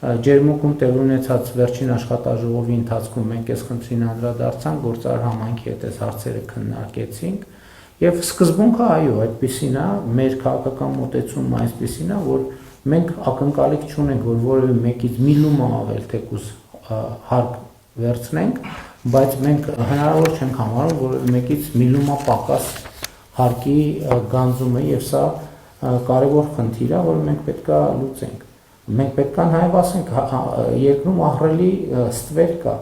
Ջերմուկում տեղի ունեցած վերջին աշխատաժողովի ընթացքում մենք այս խնդրին անդրադարձանք, գործարար համայնքի հետ այս հարցերը քննարկեցինք եւ սկզբունքը այո, այդպեսին է, մեր քաղաքական մոտեցումը այսպեսին է, որ մենք ակնկալիք չունենք, որ որևէ մեկից մի լումա ավել թեկուզ հարկ վերցնենք, բայց մենք հնարավոր չենք համարում, որ մեկից մի լումա պակաս հարկի գանձումը եւ սա կարևոր խնդիր է, որ մենք պետք է լուծենք։ Մենք պետք է նաև ասենք երկրում ահռելի ստվեր կա։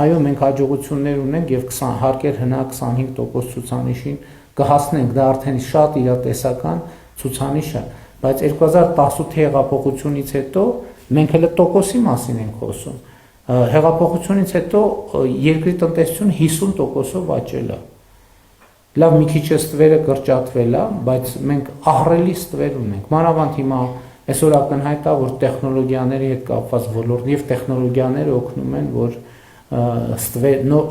Այո, մենք հաջողություններ ունենք եւ հարկեր հնա 25% ցուցանիշին կհասնենք, դա արդեն շատ իրատեսական ցուցանիշ է, բայց 2018 հեղափոխությունից հետո մենք հենց տոկոսի մասին ենք խոսում։ Հեղափոխությունից հետո երկրի տնտեսությունը 50%-ով աճել է։ Լավ, մի քիչ ստվերը կրճատվել է, բայց մենք ահռելի ստվեր ունենք։ Մանավանդ հիմա այսօր ակնհայտ է, որ տեխնոլոգիաների հետ կապված ոլորտն եւ տեխնոլոգիաները օգնում են, որ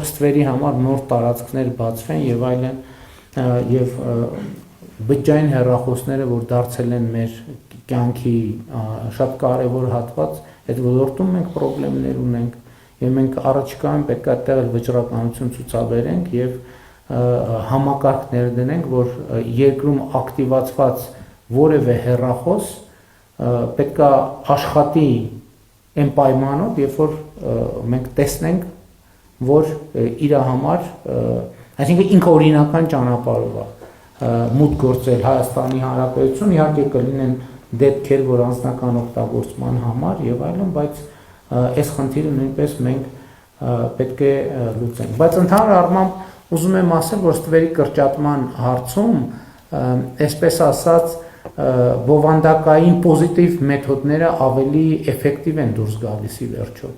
ստվերի համար նոր տարածքներ բացվեն եւ այլն, եւ բջջային հեռախոսները, որ դարձել են մեր կյանքի շատ կարևոր հատված, այդ ոլորտում մենք խնդիրներ ունենք եւ մենք առաջիկայում պետք է այդտեղ վճռականություն ցուցաբերենք եւ համակարգ ներդնենք, որ երկրում ակտիվացված որևէ հեռախոս պետք է աշխատի այն պայմանով, երբ որ մենք տեսնենք, որ իր համար, այսինքն ինքը օրինական ճանապարհով է մուտք գործել Հայաստանի Հանրապետություն, իհարկե կլինեն դեպքեր, որ անձնական օգտագործման համար եւ այլն, բայց այս խնդիրը նույնպես մենք պետք է լուծենք։ Բայց ընդհանուր առմամբ ուզում եմ ասել, որ ստվերի կրճատման հարցում, այսպես ասած, բովանդակային պոզիտիվ մեթոդները ավելի էֆեկտիվ են դուրս գալիս ի վերջո։